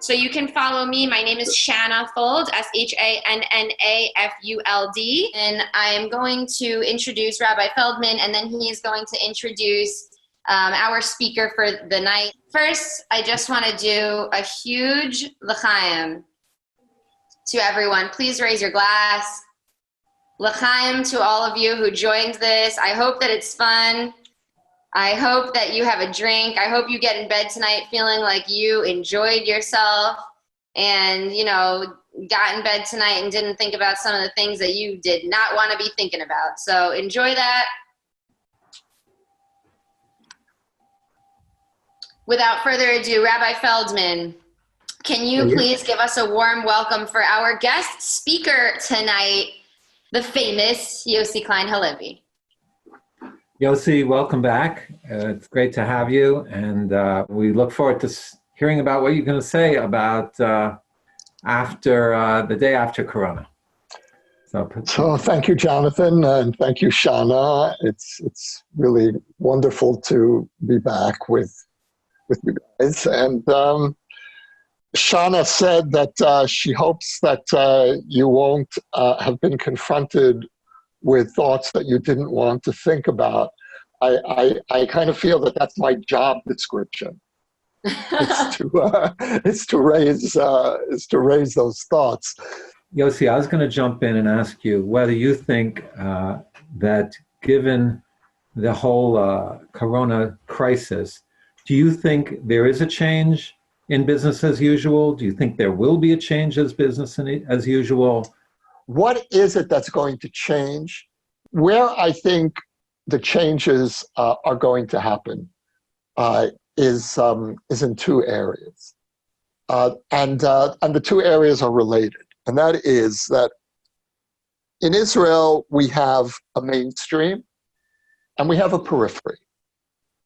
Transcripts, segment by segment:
So you can follow me. My name is Shanna Fuld, Shannafuld. And I am going to introduce Rabbi Feldman, and then he is going to introduce our speaker for the night. First, I just want to do a huge l'chaim to everyone. Please raise your glass. L'chaim to all of you who joined this. I hope that it's fun. I hope that you have a drink. I hope you get in bed tonight feeling like you enjoyed yourself and, you know, got in bed tonight and didn't think about some of the things that you did not want to be thinking about. So enjoy that. Without further ado, Rabbi Feldman, can you please give us a warm welcome for our guest speaker tonight, the famous Yossi Klein Halevi. Yossi, welcome back. It's great to have you, and we look forward to hearing about what you're going to say about after the day after Corona. So thank you, Jonathan, and thank you, Shanna. It's really wonderful to be back with you guys. And Shanna said that she hopes that you won't have been confronted with thoughts that you didn't want to think about. I kind of feel that that's my job description. It's to raise those thoughts. Yossi, I was going to jump in and ask you whether you think that given the whole Corona crisis, do you think there is a change in business as usual? Do you think there will be a change as business as usual? What is it that's going to change? Where I think the changes are going to happen is in two areas. And the two areas are related. And that is that in Israel, we have a mainstream and we have a periphery.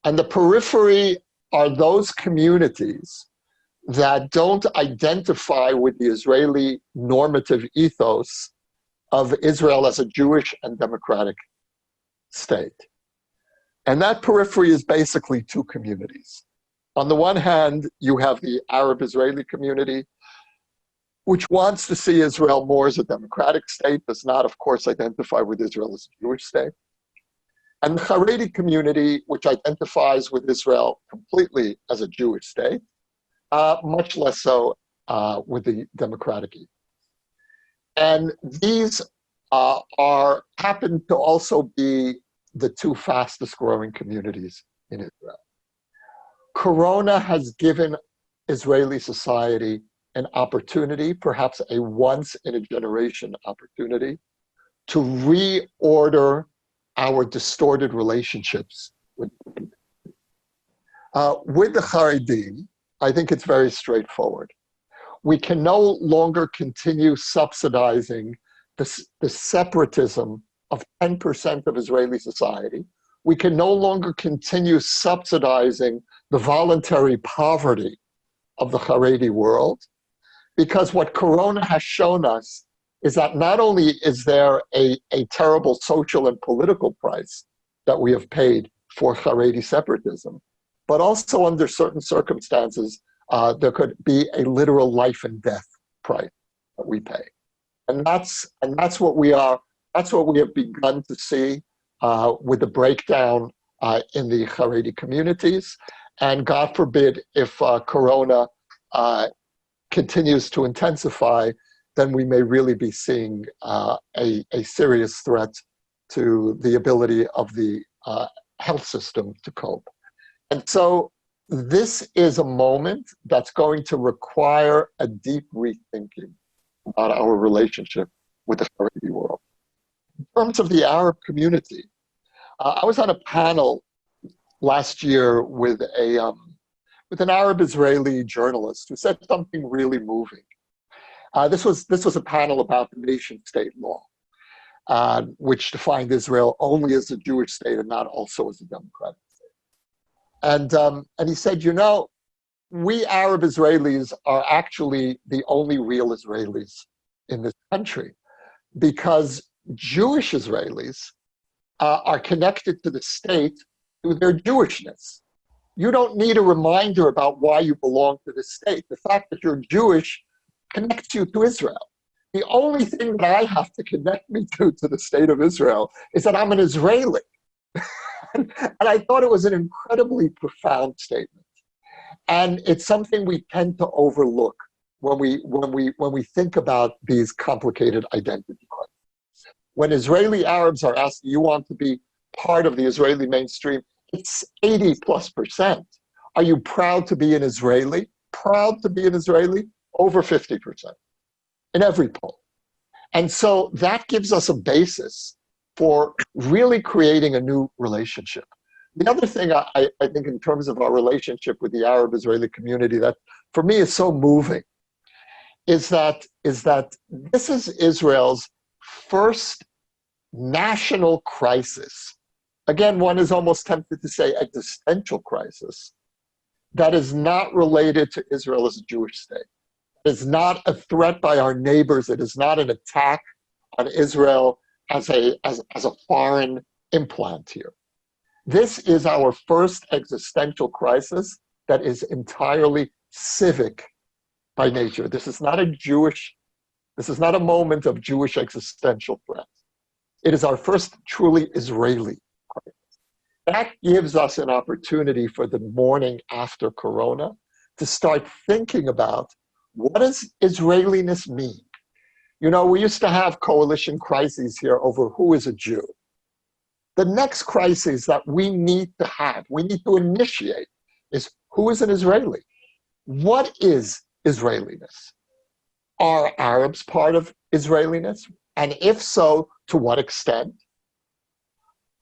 And the periphery are those communities that don't identify with the Israeli normative ethos of Israel as a Jewish and democratic state. And that periphery is basically two communities. On the one hand, you have the Arab-Israeli community, which wants to see Israel more as a democratic state, does not, of course, identify with Israel as a Jewish state. And the Haredi community, which identifies with Israel completely as a Jewish state, much less so with the democratic ethos. And these happen to also be the two fastest growing communities in Israel. Corona has given Israeli society an opportunity, perhaps a once in a generation opportunity, to reorder our distorted relationships with the Haredim. I think it's very straightforward. We can no longer continue subsidizing the separatism of 10% of Israeli society. We can no longer continue subsidizing the voluntary poverty of the Haredi world, because what Corona has shown us is that not only is there a terrible social and political price that we have paid for Haredi separatism, but also under certain circumstances, there could be a literal life and death price that we pay. And that's what we have begun to see with the breakdown in the Haredi communities. And God forbid if Corona continues to intensify, then we may really be seeing a serious threat to the ability of the health system to cope. And so this is a moment that's going to require a deep rethinking about our relationship with the Haredi world. In terms of the Arab community, I was on a panel last year with an Arab-Israeli journalist who said something really moving. This was a panel about the nation-state law, which defined Israel only as a Jewish state and not also as a democratic state. And he said, you know, we Arab Israelis are actually the only real Israelis in this country, because Jewish Israelis are connected to the state through their Jewishness. You don't need a reminder about why you belong to the state. The fact that you're Jewish connects you to Israel. The only thing that I have to connect me to the state of Israel is that I'm an Israeli. And I thought it was an incredibly profound statement. And it's something we tend to overlook when we think about these complicated identity questions. When Israeli Arabs are asked, do you want to be part of the Israeli mainstream? It's 80+%. Are you proud to be an Israeli? Proud to be an Israeli? Over 50% in every poll. And so that gives us a basis for really creating a new relationship. The other thing I think in terms of our relationship with the Arab-Israeli community that for me is so moving is that this is Israel's first national crisis. Again, one is almost tempted to say existential crisis that is not related to Israel as a Jewish state. It is not a threat by our neighbors. It is not an attack on Israel as a foreign implant here. This is our first existential crisis that is entirely civic by nature. This is not a moment of Jewish existential threat. It is our first truly Israeli crisis. That gives us an opportunity for the morning after Corona to start thinking about what does Israeliness mean? You know, we used to have coalition crises here over who is a Jew. The next crisis that we need to initiate is who is an Israeli? What is Israeliness? Are Arabs part of Israeliness? And if so, to what extent?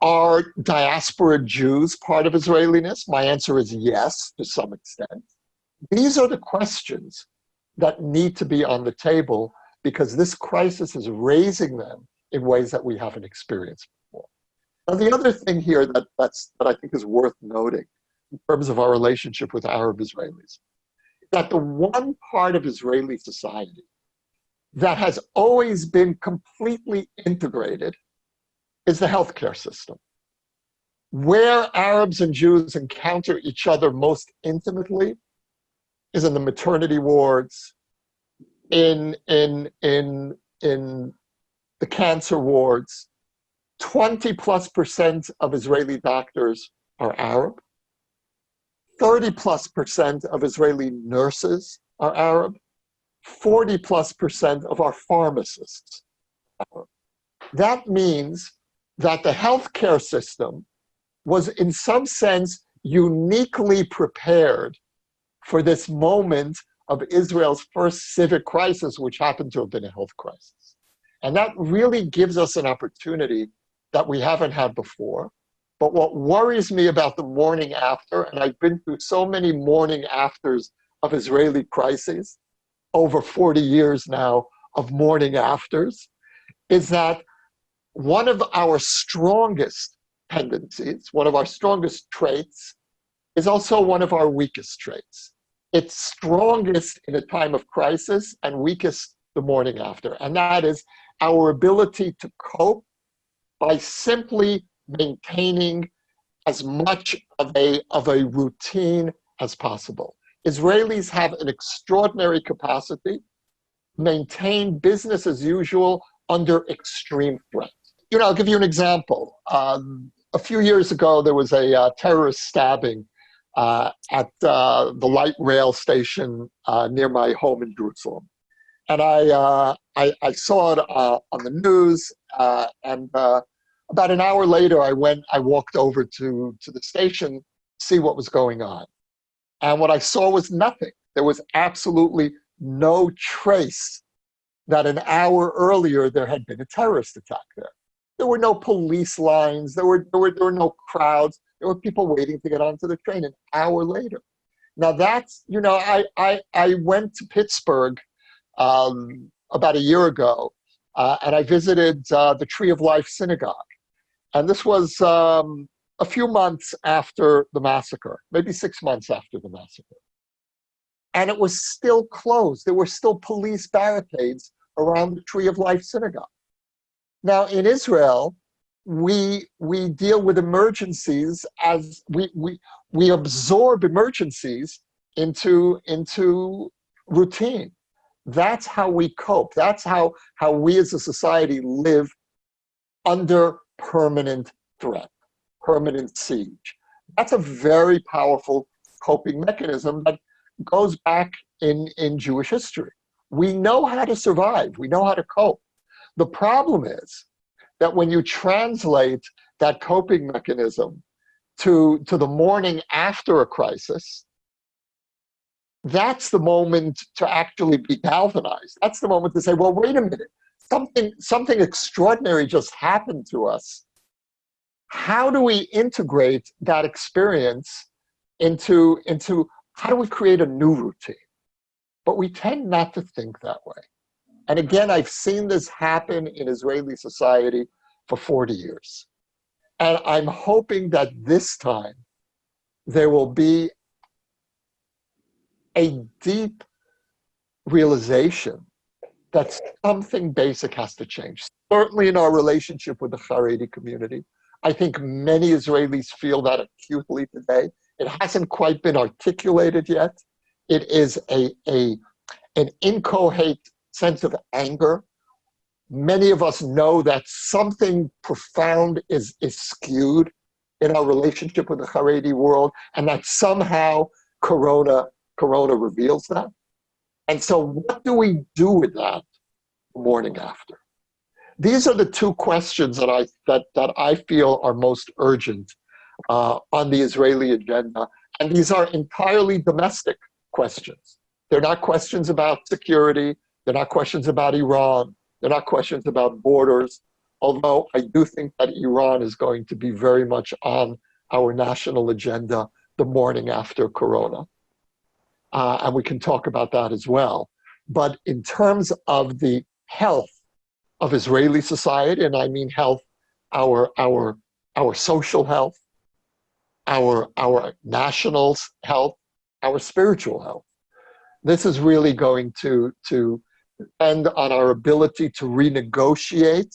Are diaspora Jews part of Israeliness? My answer is yes, to some extent. These are the questions that need to be on the table because this crisis is raising them in ways that we haven't experienced before. Now, the other thing here that I think is worth noting in terms of our relationship with Arab Israelis, is that the one part of Israeli society that has always been completely integrated is the healthcare system. Where Arabs and Jews encounter each other most intimately is in the maternity wards, in the cancer wards. 20+% of Israeli doctors are Arab. 30+% of Israeli nurses are Arab. 40+% of our pharmacists are Arab. That means that the healthcare system was in some sense uniquely prepared for this moment of Israel's first civic crisis, which happened to have been a health crisis. And that really gives us an opportunity that we haven't had before. But what worries me about the morning after, and I've been through so many morning afters of Israeli crises, over 40 years now of morning afters, is that one of our strongest tendencies, one of our strongest traits, is also one of our weakest traits. It's strongest in a time of crisis and weakest the morning after. And that is our ability to cope by simply maintaining as much of a routine as possible. Israelis have an extraordinary capacity to maintain business as usual under extreme threat. You know, I'll give you an example. A few years ago, there was a terrorist stabbing at the light rail station near my home in Jerusalem. And I saw it on the news, and about an hour later, I walked over to the station to see what was going on. And what I saw was nothing. There was absolutely no trace that an hour earlier there had been a terrorist attack there. There were no police lines. There were no crowds. There were people waiting to get onto the train an hour later. Now that's, you know, I went to Pittsburgh about a year ago, and I visited the Tree of Life Synagogue. And this was a few months after the massacre, maybe 6 months after the massacre. And it was still closed. There were still police barricades around the Tree of Life Synagogue. Now, in Israel, we deal with emergencies as we absorb emergencies into routine. That's how we cope. That's how we as a society live under permanent threat, permanent siege. That's a very powerful coping mechanism that goes back in Jewish history. We know how to survive. We know how to cope. The problem is that when you translate that coping mechanism to the morning after a crisis, that's the moment to actually be galvanized. That's the moment to say, well, wait a minute, something extraordinary just happened to us. How do we integrate that experience into how do we create a new routine? But we tend not to think that way. And again, I've seen this happen in Israeli society for 40 years. And I'm hoping that this time there will be a deep realization that something basic has to change. Certainly in our relationship with the Haredi community. I think many Israelis feel that acutely today. It hasn't quite been articulated yet. It is an inchoate sense of anger. Many of us know that something profound is skewed in our relationship with the Haredi world, and that somehow Corona reveals that. And so what do we do with that the morning after? These are the two questions that I feel are most urgent on the Israeli agenda. And these are entirely domestic questions. They're not questions about security. They're not questions about Iran. They're not questions about borders. Although I do think that Iran is going to be very much on our national agenda the morning after Corona. And we can talk about that as well. But in terms of the health of Israeli society, and I mean health, our social health, our national health, our spiritual health, this is really going to depend on our ability to renegotiate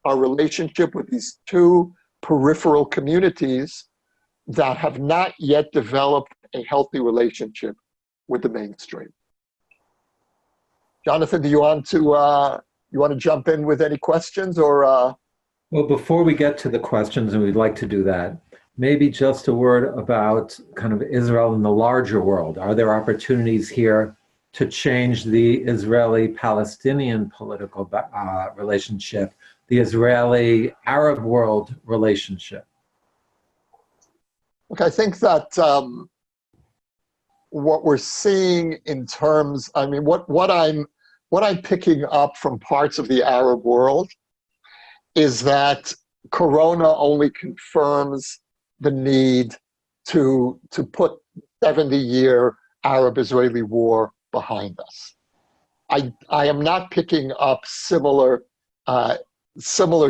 our relationship with these two peripheral communities that have not yet developed a healthy relationship with the mainstream. Jonathan, do you want to jump in with any questions or? Well, before we get to the questions, and we'd like to do that, maybe just a word about kind of Israel in the larger world. Are there opportunities here to change the Israeli-Palestinian political relationship, the Israeli-Arab world relationship? Look, I think that what we're seeing in terms, I mean, what I'm picking up from parts of the Arab world is that Corona only confirms the need to put 70-year Arab-Israeli war behind us. I am not picking up similar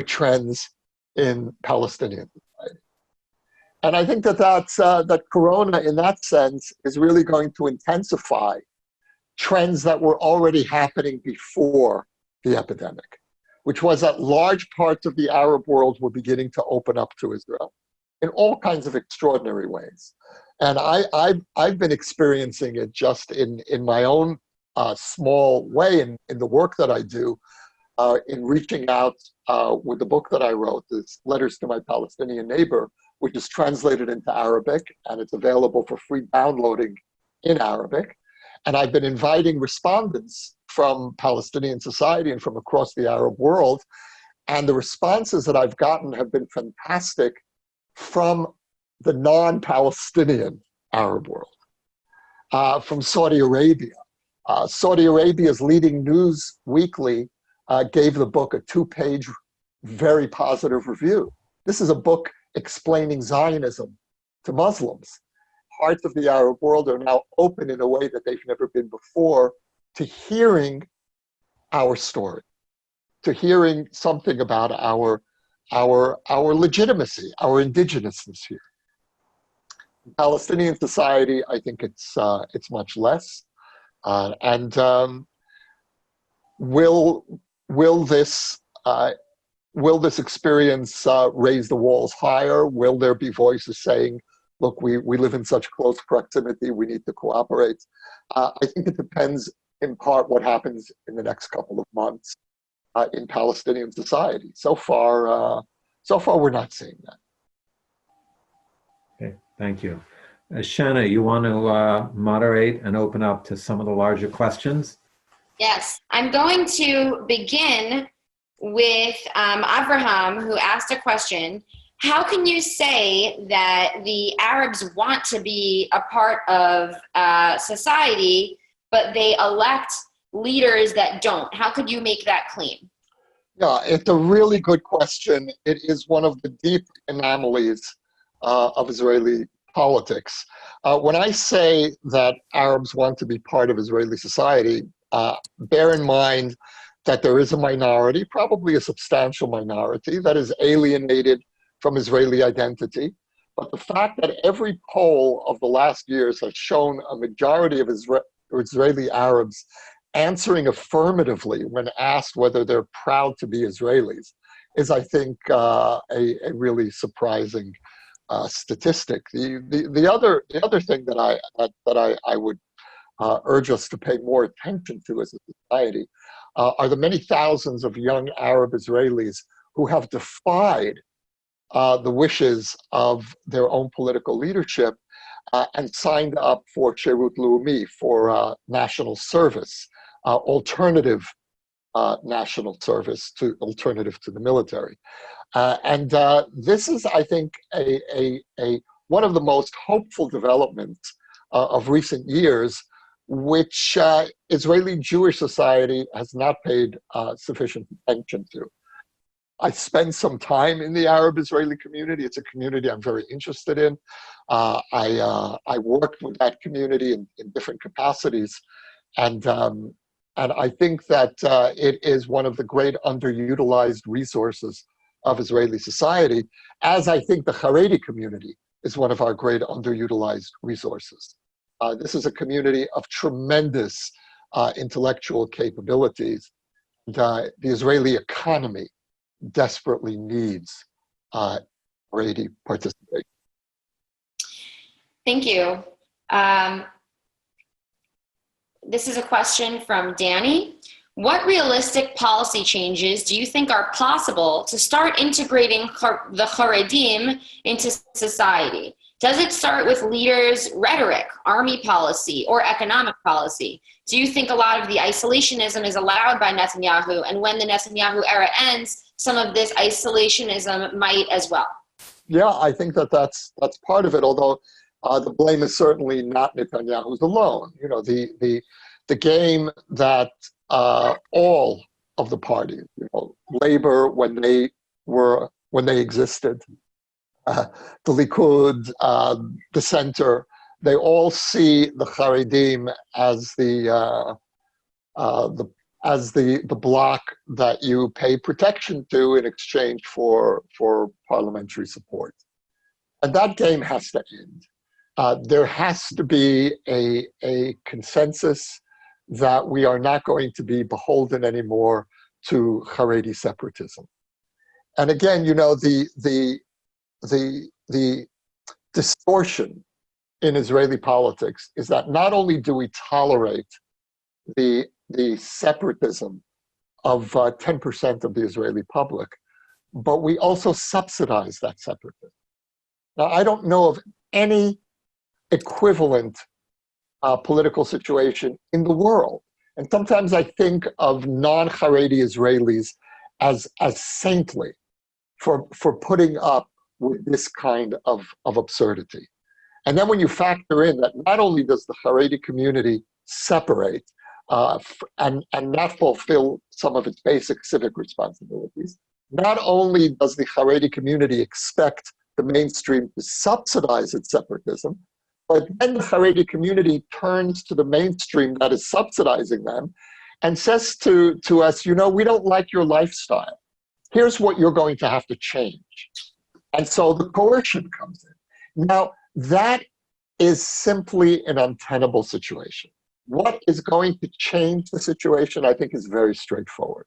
trends in Palestinian society. And I think that Corona, in that sense, is really going to intensify trends that were already happening before the epidemic, which was that large parts of the Arab world were beginning to open up to Israel in all kinds of extraordinary ways. And I've been experiencing it just in my own small way in the work that I do, in reaching out with the book that I wrote, this Letters to My Palestinian Neighbor, which is translated into Arabic, and it's available for free downloading in Arabic. And I've been inviting respondents from Palestinian society and from across the Arab world. And the responses that I've gotten have been fantastic from the non-Palestinian Arab world, from Saudi Arabia. Saudi Arabia's leading news weekly gave the book a 2-page, very positive review. This is a book explaining Zionism to Muslims. Parts of the Arab world are now open in a way that they've never been before to hearing our story, to hearing something about our legitimacy, our indigenousness here. In Palestinian society, I think it's much less. Will this will this experience raise the walls higher? Will there be voices saying, look, we live in such close proximity, we need to cooperate? I think it depends in part what happens in the next couple of months in Palestinian society. So far, we're not seeing that. Okay, thank you. Shanna, you want to moderate and open up to some of the larger questions? Yes, I'm going to begin with Avraham, who asked a question. How can you say that the Arabs want to be a part of society, but they elect leaders that don't? How could you make that claim? Yeah, it's a really good question. It is one of the deep anomalies of Israeli politics. When I say that Arabs want to be part of Israeli society, bear in mind that there is a minority, probably a substantial minority, that is alienated from Israeli identity. But the fact that every poll of the last years has shown a majority of Israeli Arabs answering affirmatively when asked whether they're proud to be Israelis is, I think, a really surprising statistic. The other thing that I would urge us to pay more attention to as a society are the many thousands of young Arab Israelis who have defied the wishes of their own political leadership and signed up for Sherut Leumi, for national service, alternative national service, alternative to the military. And this is, I think, one of the most hopeful developments of recent years, which Israeli Jewish society has not paid sufficient attention to. I spend some time in the Arab Israeli community. It's a community I'm very interested in. I worked with that community in different capacities, and I think that it is one of the great underutilized resources of Israeli society, as I think the Haredi community is one of our great underutilized resources. This is a community of tremendous intellectual capabilities. The Israeli economy desperately needs Haredi participation. Thank you. This is a question from Danny. What realistic policy changes do you think are possible to start integrating the Haredim into society? Does it start with leaders' rhetoric, army policy, or economic policy? Do you think a lot of the isolationism is allowed by Netanyahu, and when the Netanyahu era ends, some of this isolationism might as well? Yeah, I think that's part of it, although the blame is certainly not Netanyahu's alone. You know, the game that all of the parties, you know, Labor when they existed, the Likud, the center, they all see the Haredim as the bloc that you pay protection to in exchange for parliamentary support, and that game has to end. There has to be a consensus that we are not going to be beholden anymore to Haredi separatism. And again, you know, the distortion in Israeli politics is that not only do we tolerate the separatism of 10% of the Israeli public, but we also subsidize that separatism. Now, I don't know of any equivalent political situation in the world. And sometimes I think of non-Haredi Israelis as saintly for putting up with this kind of absurdity. And then when you factor in that not only does the Haredi community separate and not fulfill some of its basic civic responsibilities, not only does the Haredi community expect the mainstream to subsidize its separatism, but then the Haredi community turns to the mainstream that is subsidizing them and says to us, you know, we don't like your lifestyle. Here's what you're going to have to change. And so the coercion comes in. Now, that is simply an untenable situation. What is going to change the situation, I think, is very straightforward.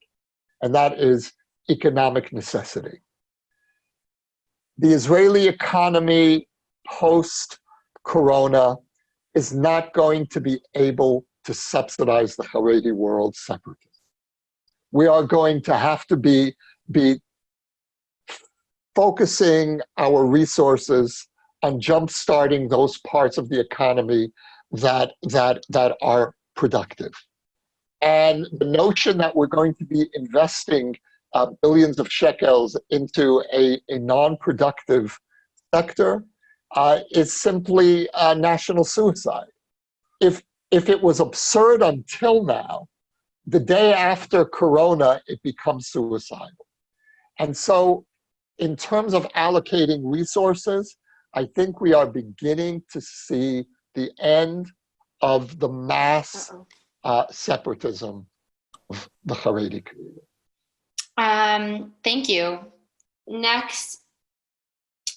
And that is economic necessity. The Israeli economy post-corona is not going to be able to subsidize the Haredi world separately. We are going to have to be focusing our resources on jump-starting those parts of the economy that are productive. And the notion that we're going to be investing billions of shekels into a non-productive sector is simply national suicide. If it was absurd until now, the day after Corona, it becomes suicidal. And so in terms of allocating resources, I think we are beginning to see the end of the mass separatism of the Haredi community. Thank you. Next,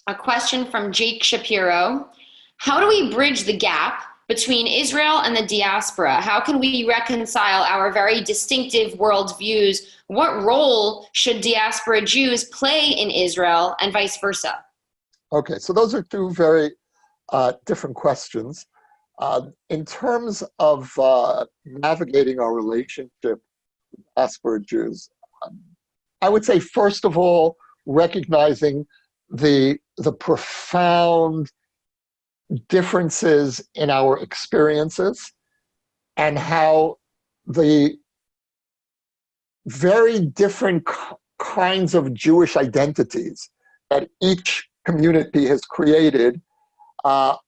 a question from Jake Shapiro. How do we bridge the gap between Israel and the diaspora? How can we reconcile our very distinctive worldviews? What role should diaspora Jews play in Israel and vice versa? Okay, so those are two very different questions. In terms of navigating our relationship with diaspora Jews, I would say, first of all, recognizing the profound differences in our experiences and how the very different kinds of Jewish identities that each community has created are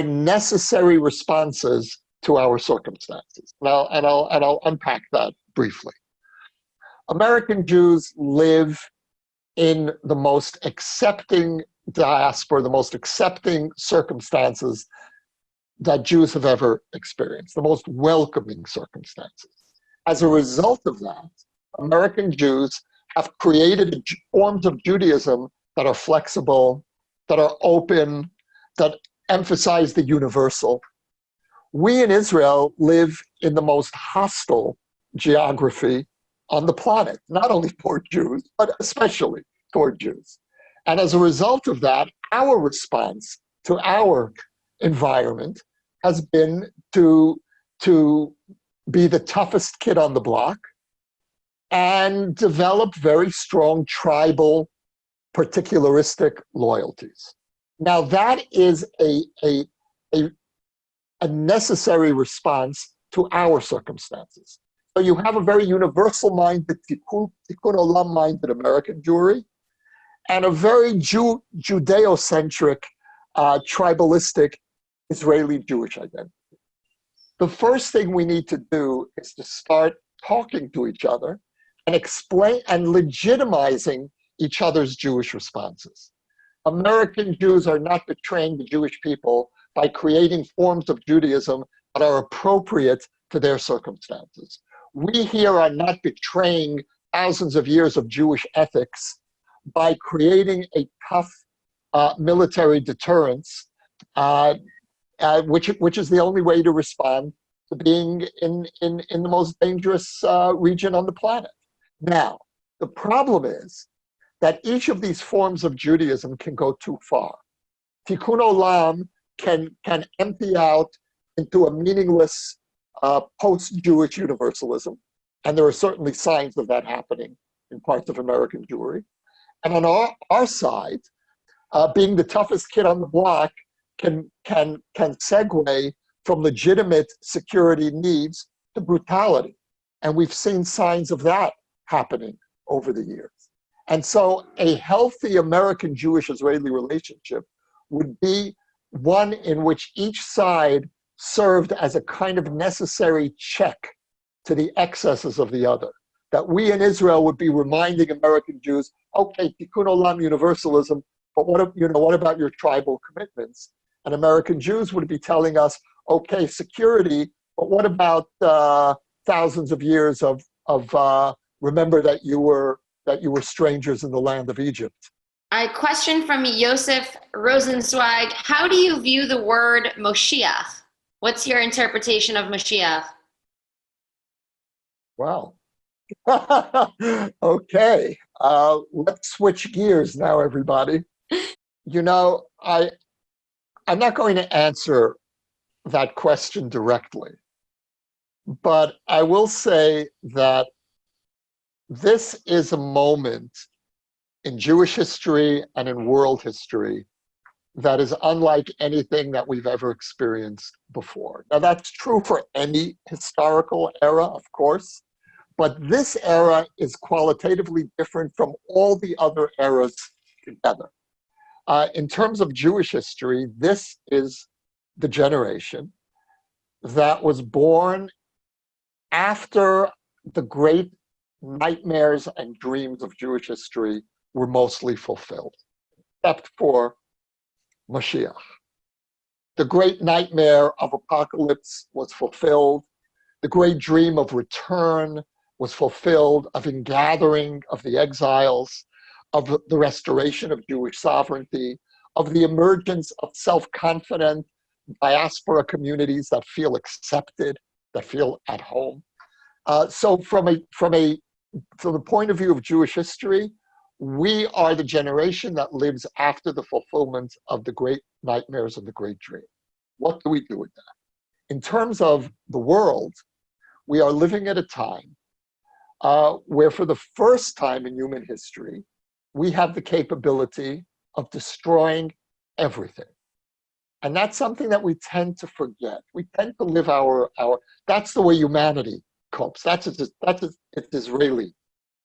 necessary responses to our circumstances. And I'll unpack that briefly. American Jews live in the most accepting diaspora, the most accepting circumstances that Jews have ever experienced, the most welcoming circumstances. As a result of that, American Jews have created forms of Judaism that are flexible, that are open, that emphasize the universal. We in Israel live in the most hostile geography on the planet, not only toward Jews, but especially toward Jews. And as a result of that, our response to our environment has been to be the toughest kid on the block and develop very strong tribal, particularistic loyalties. Now that is a necessary response to our circumstances. So you have a very universal minded, tikkun olam minded American Jewry, and a very Judeo-centric, tribalistic Israeli Jewish identity. The first thing we need to do is to start talking to each other and explain and legitimizing each other's Jewish responses. American Jews are not betraying the Jewish people by creating forms of Judaism that are appropriate to their circumstances. We here are not betraying thousands of years of Jewish ethics by creating a tough military deterrence, which is the only way to respond to being in the most dangerous region on the planet. Now, the problem is that each of these forms of Judaism can go too far. Tikkun olam can empty out into a meaningless post-Jewish universalism, and there are certainly signs of that happening in parts of American Jewry. And on our side, being the toughest kid on the block can segue from legitimate security needs to brutality. And we've seen signs of that happening over the years. And so a healthy American Jewish-Israeli relationship would be one in which each side served as a kind of necessary check to the excesses of the other. That we in Israel would be reminding American Jews, okay, tikkun olam universalism, but what about your tribal commitments? And American Jews would be telling us, okay, security, but what about thousands of years of remember that you were strangers in the land of Egypt? A question from Yosef Rosenzweig. How do you view the word Moshiach? What's your interpretation of Moshiach? Wow. Okay, let's switch gears now, everybody. You know, I'm not going to answer that question directly, but I will say that this is a moment in Jewish history and in world history that is unlike anything that we've ever experienced before. Now, that's true for any historical era, of course, but this era is qualitatively different from all the other eras together. In terms of Jewish history, this is the generation that was born after the great nightmares and dreams of Jewish history were mostly fulfilled, except for Mashiach. The great nightmare of apocalypse was fulfilled. The great dream of return was fulfilled, of ingathering of the exiles, of the restoration of Jewish sovereignty, of the emergence of self-confident diaspora communities that feel accepted, that feel at home. So from the point of view of Jewish history, we are the generation that lives after the fulfillment of the great nightmares and the great dream. What do we do with that? In terms of the world, we are living at a time where for the first time in human history, we have the capability of destroying everything. And that's something that we tend to forget. We tend to live that's the way humanity copes. That's its Israeli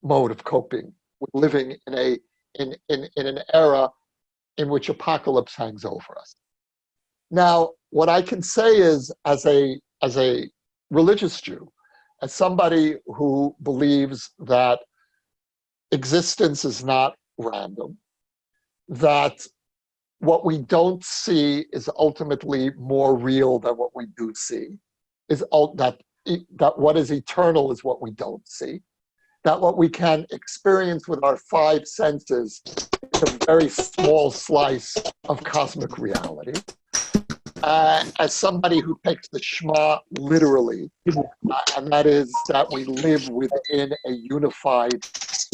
mode of coping. We're living in an era in which apocalypse hangs over us. Now, what I can say is, as a religious Jew, as somebody who believes that existence is not random, that what we don't see is ultimately more real than what we do see, that what is eternal is what we don't see, that what we can experience with our five senses is a very small slice of cosmic reality. As somebody who takes the Shema literally, and that is that we live within a unified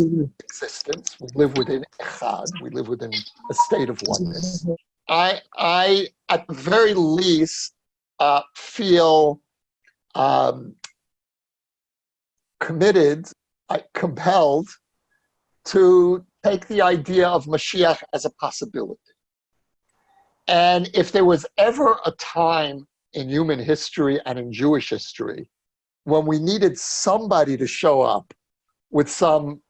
existence, we live within Echad, we live within a state of oneness. I at the very least, feel compelled to take the idea of Mashiach as a possibility. And if there was ever a time in human history and in Jewish history when we needed somebody to show up with some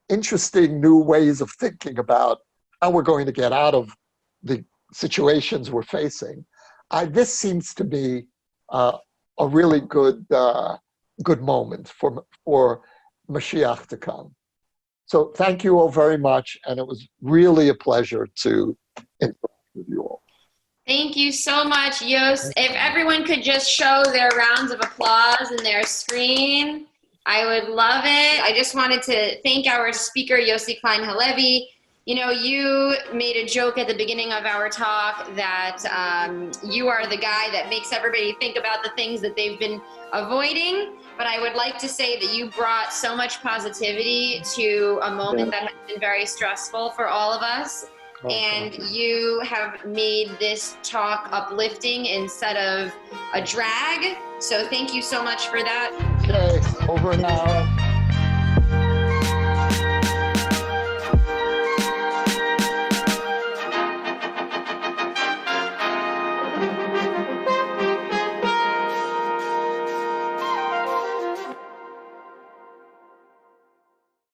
interesting new ways of thinking about how we're going to get out of the situations we're facing, this seems to be a really good moment for Mashiach to come. So thank you all very much, and it was really a pleasure to interact with you all. Thank you so much, Yos. If everyone could just show their rounds of applause in their screen, I would love it. I just wanted to thank our speaker, Yossi Klein Halevi. You know, you made a joke at the beginning of our talk that you are the guy that makes everybody think about the things that they've been avoiding. But I would like to say that you brought so much positivity to a moment that has been very stressful for all of us. And you have made this talk uplifting instead of a drag. So thank you so much for that. Okay, over now.